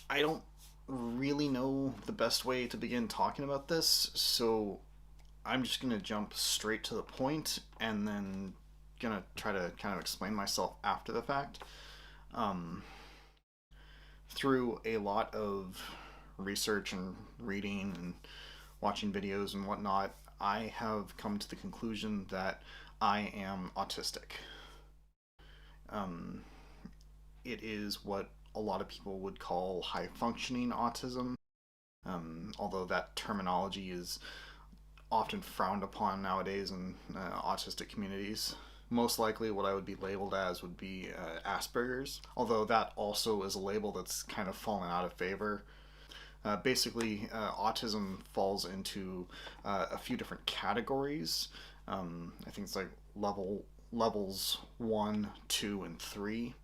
I don't really know the best way to begin talking about this, so I'm just gonna jump straight to the point and then gonna try to kind of explain myself after the fact. Um, Through a lot of research and reading and watching videos and whatnot, I have come to the conclusion that I am autistic. Um, it is what a lot of people would call high functioning autism, although that terminology is often frowned upon nowadays in autistic communities. Most likely, what I would be labeled as would be Asperger's, although that also is a label that's kind of fallen out of favor. Basically, autism falls into a few different categories. I think it's like levels one, two, and three,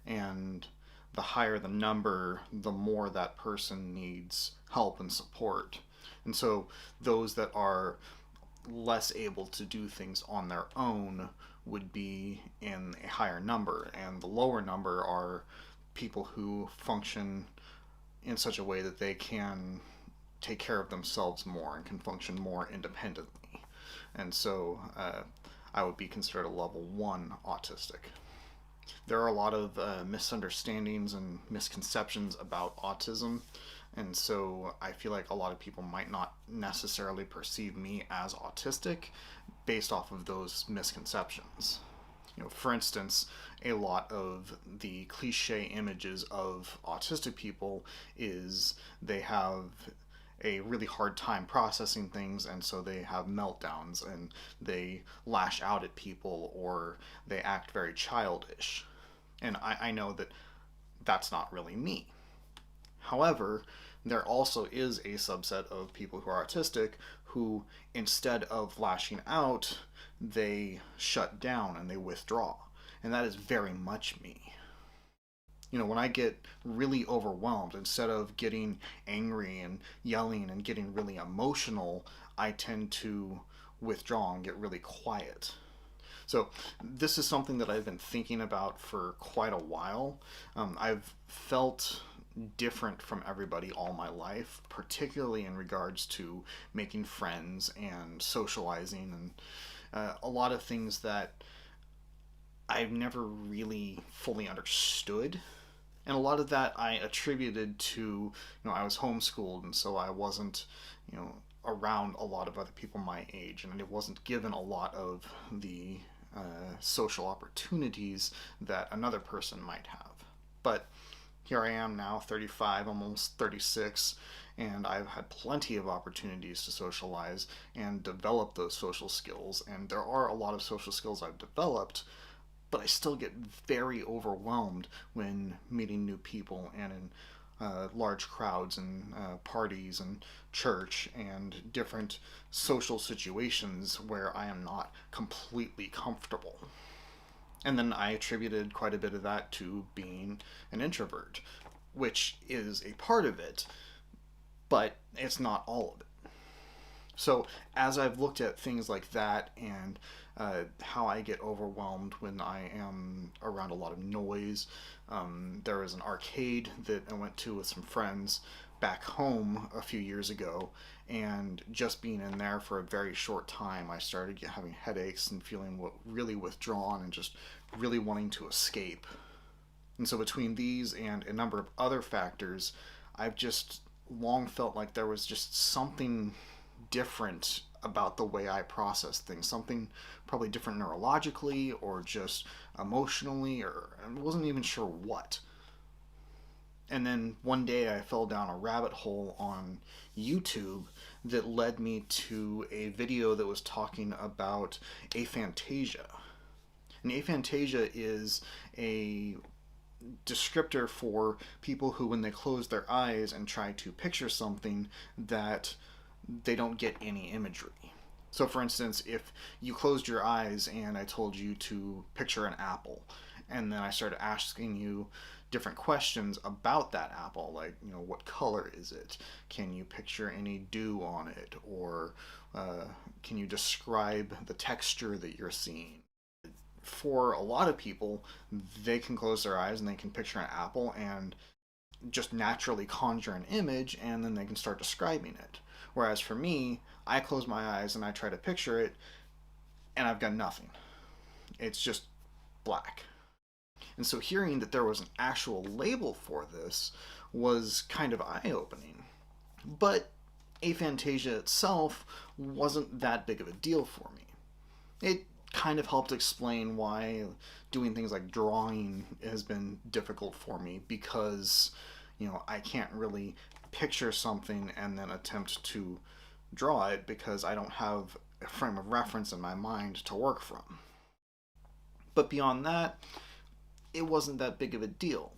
and the higher the number, the more that person needs help and support. And so those that are less able to do things on their own would be in a higher number, and the lower number are people who function in such a way that they can take care of themselves more and can function more independently. And so I would be considered a level one autistic. There are a lot of misunderstandings and misconceptions about autism, and so I feel like a lot of people might not necessarily perceive me as autistic based off of those misconceptions. For instance, a lot of the cliche images of autistic people is they have a really hard time processing things, and so they have meltdowns and they lash out at people or they act very childish. And I know that that's not really me. However, there also is a subset of people who are autistic who, instead of lashing out, they shut down and they withdraw. And that is very much me. When I get really overwhelmed, instead of getting angry and yelling and getting really emotional, I tend to withdraw and get really quiet. So, this is something that I've been thinking about for quite a while. I've felt different from everybody all my life, particularly in regards to making friends and socializing and a lot of things that I've never really fully understood. And a lot of that I attributed to, I was homeschooled, and so I wasn't, around a lot of other people my age, and it wasn't given a lot of the social opportunities that another person might have. But here I am now, 35, almost 36, and I've had plenty of opportunities to socialize and develop those social skills. And there are a lot of social skills I've developed, but I still get very overwhelmed when meeting new people and in large crowds and parties and church and different social situations where I am not completely comfortable. And then I attributed quite a bit of that to being an introvert, which is a part of it, but it's not all of it. So, as I've looked at things like that and how I get overwhelmed when I am around a lot of noise, there was an arcade that I went to with some friends back home a few years ago, and just being in there for a very short time, I started having headaches and feeling really withdrawn and just really wanting to escape. And so, between these and a number of other factors, I've just long felt like there was just something different about the way I process things. Something probably different neurologically or just emotionally, or I wasn't even sure what. And then one day I fell down a rabbit hole on YouTube that led me to a video that was talking about aphantasia. And aphantasia is a descriptor for people who, when they close their eyes and try to picture something, that they don't get any imagery. So, for instance, if you closed your eyes and I told you to picture an apple, and then I started asking you different questions about that apple, like, what color is it? Can you picture any dew on it? Or can you describe the texture that you're seeing? For a lot of people, they can close their eyes and they can picture an apple, and just naturally conjure an image and then they can start describing it. Whereas for me, I close my eyes and I try to picture it and I've got nothing. It's just black. And so hearing that there was an actual label for this was kind of eye opening. But aphantasia itself wasn't that big of a deal for me. It kind of helped explain why doing things like drawing has been difficult for me because, I can't really picture something and then attempt to draw it because I don't have a frame of reference in my mind to work from. But beyond that, it wasn't that big of a deal.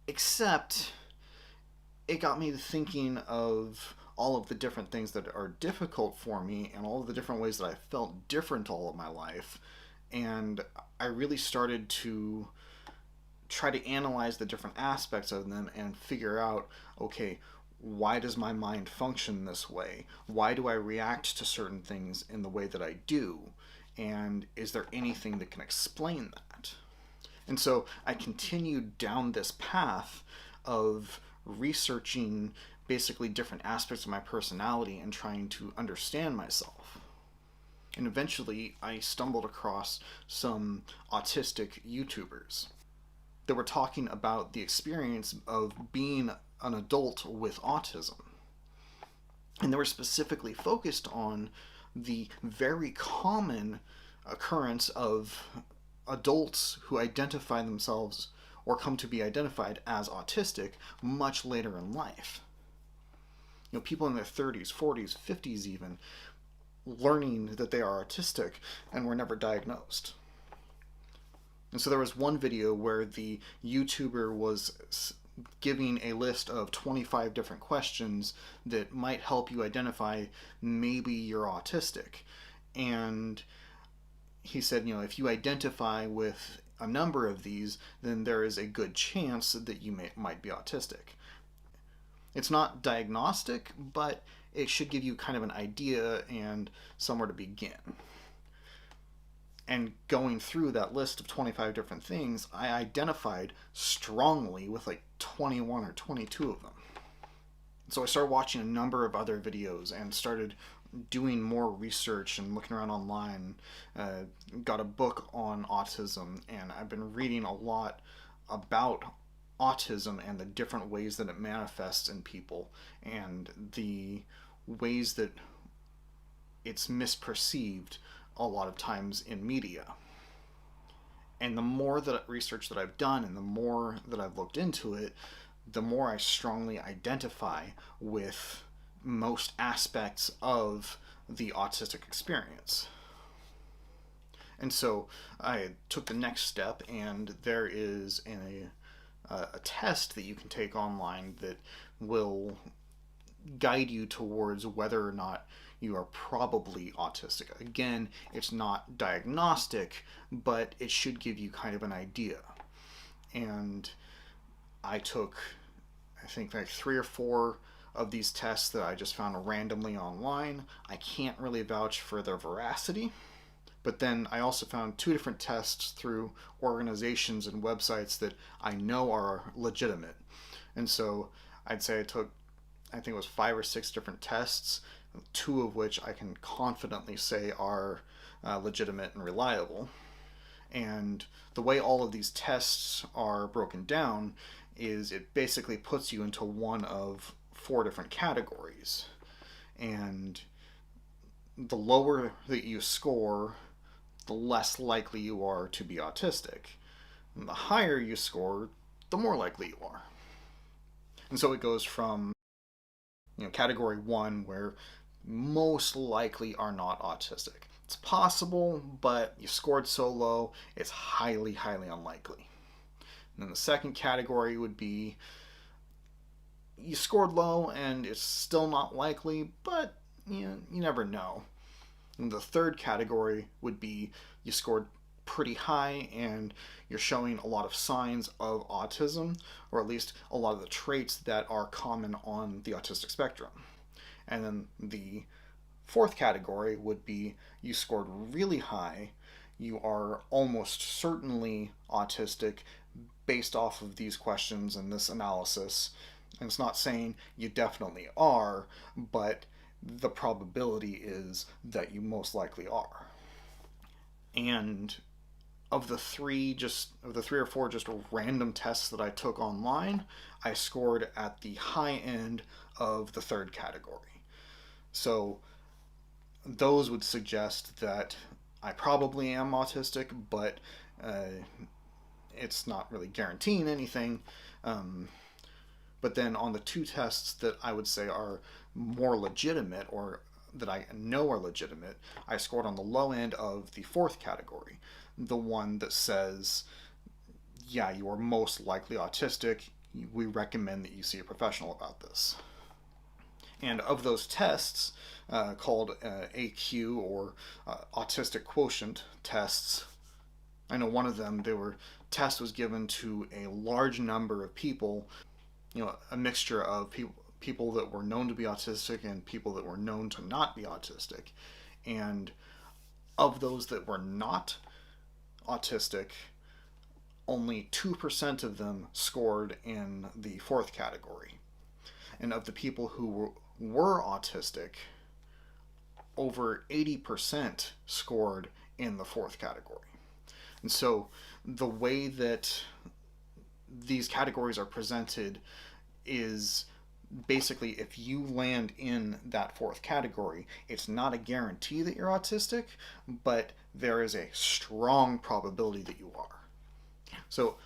Except it got me thinking of all of the different things that are difficult for me and all of the different ways that I felt different all of my life. And I really started to try to analyze the different aspects of them and figure out, okay, why does my mind function this way? Why do I react to certain things in the way that I do? And is there anything that can explain that? And so I continued down this path of researching basically different aspects of my personality and trying to understand myself. And eventually I stumbled across some autistic YouTubers that were talking about the experience of being an adult with autism. And they were specifically focused on the very common occurrence of adults who identify themselves or come to be identified as autistic much later in life. People in their 30s, 40s, 50s even, learning that they are autistic and were never diagnosed. And so there was one video where the YouTuber was giving a list of 25 different questions that might help you identify maybe you're autistic. And he said, if you identify with a number of these, then there is a good chance that you might be autistic. It's not diagnostic, but it should give you kind of an idea and somewhere to begin. And going through that list of 25 different things, I identified strongly with like 21 or 22 of them. So I started watching a number of other videos and started doing more research and looking around online. Got a book on autism, and I've been reading a lot about autism and the different ways that it manifests in people and the ways that it's misperceived a lot of times in media. And the more that research that I've done and the more that I've looked into it, the more I strongly identify with most aspects of the autistic experience. And so I took the next step, and there is a test that you can take online that will guide you towards whether or not you are probably autistic. Again, it's not diagnostic, but it should give you kind of an idea. And I took, I think, like 3 or 4 of these tests that I just found randomly online. I can't really vouch for their veracity, but then I also found 2 different tests through organizations and websites that I know are legitimate. And so I'd say I think it was 5 or 6 different tests, 2 of which I can confidently say are legitimate and reliable. And the way all of these tests are broken down is it basically puts you into one of 4 different categories. And the lower that you score, the less likely you are to be autistic. And the higher you score, the more likely you are. And so it goes from category 1, where most likely are not autistic. It's possible, but you scored so low, it's highly, highly unlikely. And then the second category would be you scored low and it's still not likely, but you never know. And the third category would be you scored pretty high and you're showing a lot of signs of autism, or at least a lot of the traits that are common on the autistic spectrum. And then the fourth category would be you scored really high, you are almost certainly autistic, based off of these questions and this analysis. And it's not saying you definitely are, but the probability is that you most likely are. And of the three or four just random tests that I took online, I scored at the high end of the third category. So those would suggest that I probably am autistic, but uh, it's not really guaranteeing anything. Um, but then on the two tests that I would say are more legitimate, or that I know are legitimate, I scored on the low end of the fourth category, the one that says, yeah, you are most likely autistic. We recommend that you see a professional about this. And of those tests, called AQ, or autistic quotient tests, I know one of them, test was given to a large number of people, a mixture of people that were known to be autistic and people that were known to not be autistic. And of those that were not autistic, only 2% of them scored in the fourth category. And of the people who were autistic, over 80% scored in the fourth category. And so the way that these categories are presented is basically, if you land in that fourth category, it's not a guarantee that you're autistic, but there is a strong probability that you are. So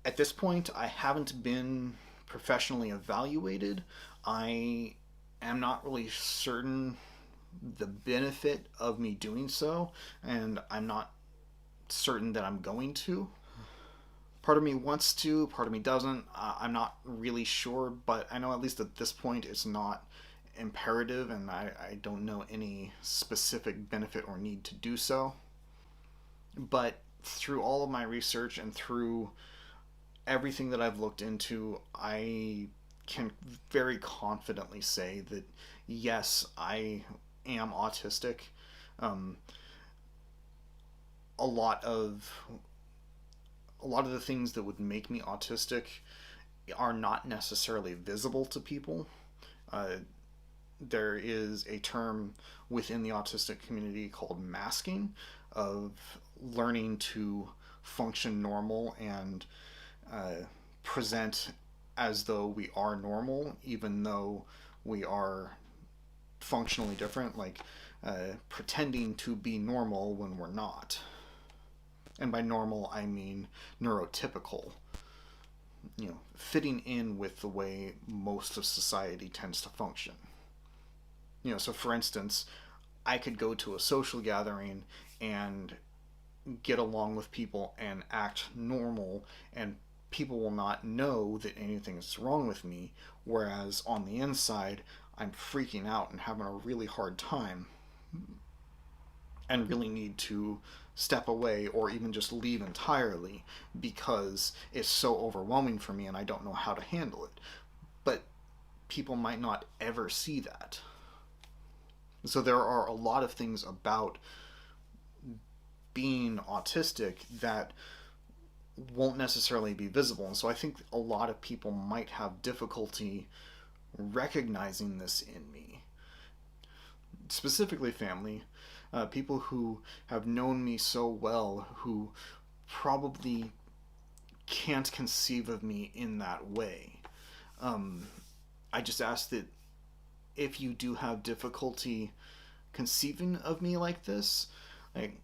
at this point, I haven't been professionally evaluated. I am not really certain the benefit of me doing so, and I'm not certain that I'm going to. Part of me wants to, part of me doesn't. I'm not really sure, but I know at least at this point it's not imperative, and I don't know any specific benefit or need to do so. But through all of my research and through everything that I've looked into, I can very confidently say that yes, I am autistic. Um, a lot of the things that would make me autistic are not necessarily visible to people. Uh, there is a term within the autistic community called masking, of learning to function normal and present as though we are normal, even though we are functionally different, like pretending to be normal when we're not. And by normal, I mean neurotypical, fitting in with the way most of society tends to function. So for instance, I could go to a social gathering and get along with people and act normal, and people will not know that anything is wrong with me, whereas on the inside, I'm freaking out and having a really hard time and really need to step away or even just leave entirely because it's so overwhelming for me and I don't know how to handle it. But people might not ever see that. So there are a lot of things about being autistic that won't necessarily be visible. And so I think a lot of people might have difficulty recognizing this in me. Specifically family, people who have known me so well, who probably can't conceive of me in that way. I just ask that if you do have difficulty conceiving of me like this, like,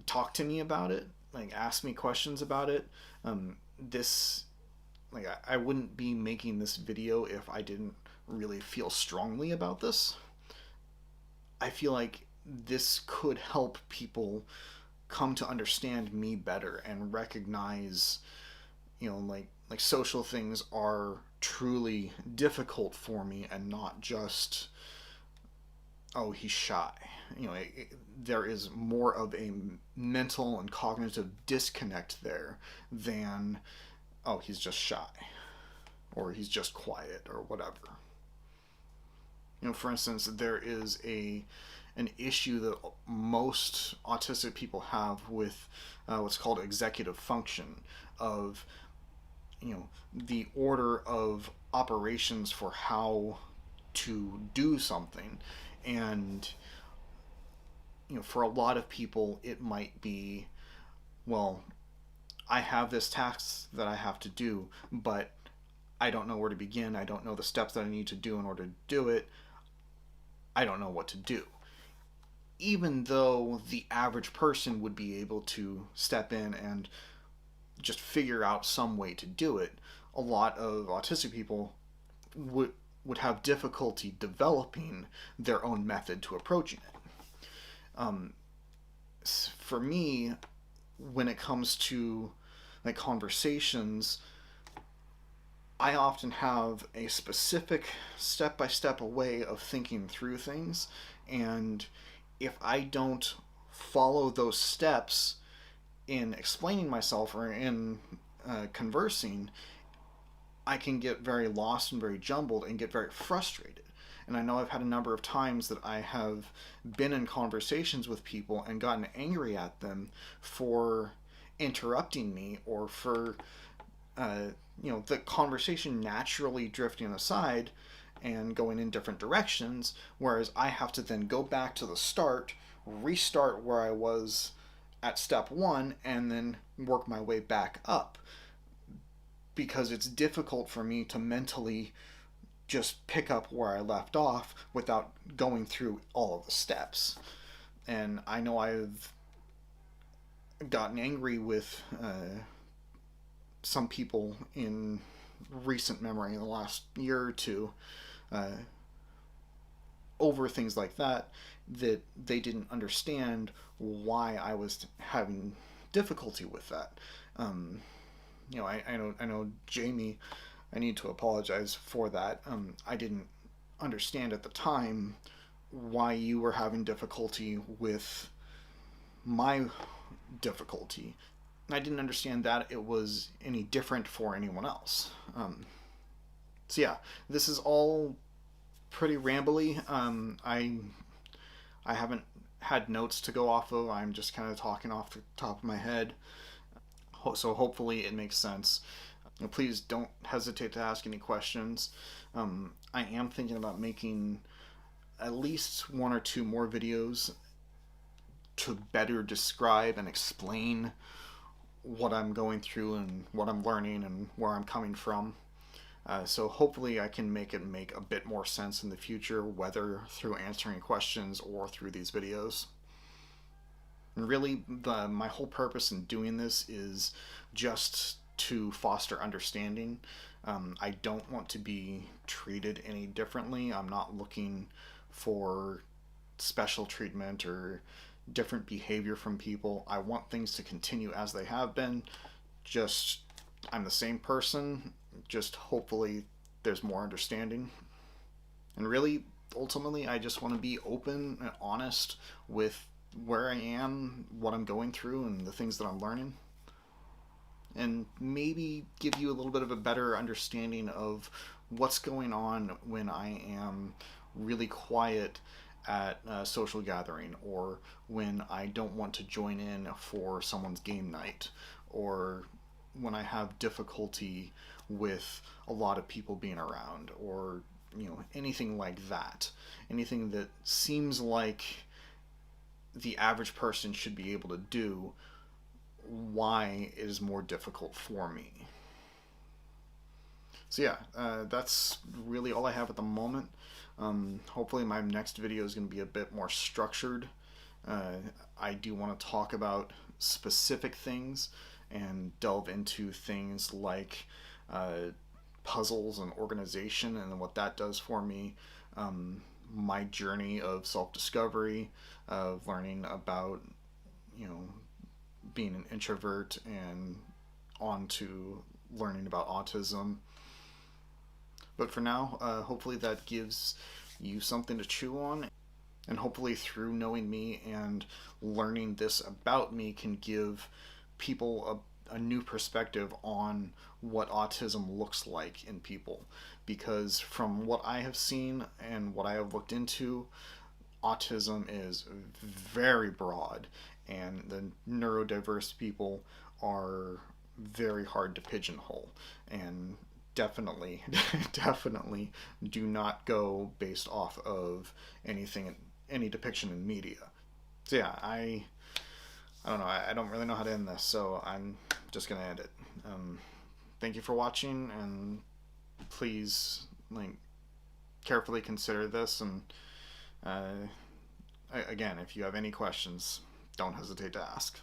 talk to me about it, like, ask me questions about it. This, like, I wouldn't be making this video if I didn't really feel strongly about this. I feel like this could help people come to understand me better and recognize, like social things are truly difficult for me and not just, oh, he's shy. There is more of a mental and cognitive disconnect there than, oh, he's just shy or he's just quiet or whatever. For instance, there is an issue that most autistic people have with what's called executive function, of the order of operations for how to do something. And for a lot of people it might be, well, I have this task that I have to do, but I don't know where to begin. I don't know the steps that I need to do in order to do it. I don't know what to do. Even though the average person would be able to step in and just figure out some way to do it, a lot of autistic people would have difficulty developing their own method to approaching it. Um, for me, when it comes to like conversations, I often have a specific step by step way of thinking through things, and if I don't follow those steps in explaining myself or in conversing, I can get very lost and very jumbled and get very frustrated. And I know I've had a number of times that I have been in conversations with people and gotten angry at them for interrupting me, or for uh, the conversation naturally drifting aside and going in different directions, whereas I have to then go back to the start, restart where I was at step one, and then work my way back up, because it's difficult for me to mentally just pick up where I left off without going through all of the steps. And I know I've gotten angry with some people in recent memory, in the last year or two, uh, over things like that, that they didn't understand why I was having difficulty with that. Um, I know Jamie, I need to apologize for that. I didn't understand at the time why you were having difficulty with my difficulty. I didn't understand that it was any different for anyone else. So yeah, this is all pretty rambly. I haven't had notes to go off of. I'm just kind of talking off the top of my head. So hopefully it makes sense. Please don't hesitate to ask any questions. I am thinking about making at least one or two more videos to better describe and explain what I'm going through and what I'm learning and where I'm coming from. So hopefully I can make it make a bit more sense in the future, whether through answering questions or through these videos. And really, my whole purpose in doing this is just to foster understanding. I don't want to be treated any differently. I'm not looking for special treatment or different behavior from people. I want things to continue as they have been. Just, I'm the same person, just hopefully there's more understanding. And really, ultimately, I just want to be open and honest with where I am, what I'm going through, and the things that I'm learning. And maybe give you a little bit of a better understanding of what's going on when I am really quiet at a social gathering, or when I don't want to join in for someone's game night, or when I have difficulty with a lot of people being around, or anything like that. Anything that seems like the average person should be able to do, why it is more difficult for me. So yeah, that's really all I have at the moment. Hopefully my next video is going to be a bit more structured. I do want to talk about specific things and delve into things like puzzles and organization and what that does for me. My journey of self-discovery, of learning about, being an introvert, and on to learning about autism. But for now, hopefully that gives you something to chew on, and hopefully through knowing me and learning this about me can give people a new perspective on what autism looks like in people, because from what I have seen and what I have looked into, autism is very broad, and the neurodiverse people are very hard to pigeonhole. And definitely, definitely do not go based off of anything, any depiction in media. So yeah, I don't know. I don't really know how to end this, so I'm just gonna end it. Thank you for watching, and please carefully consider this. And again, if you have any questions, don't hesitate to ask.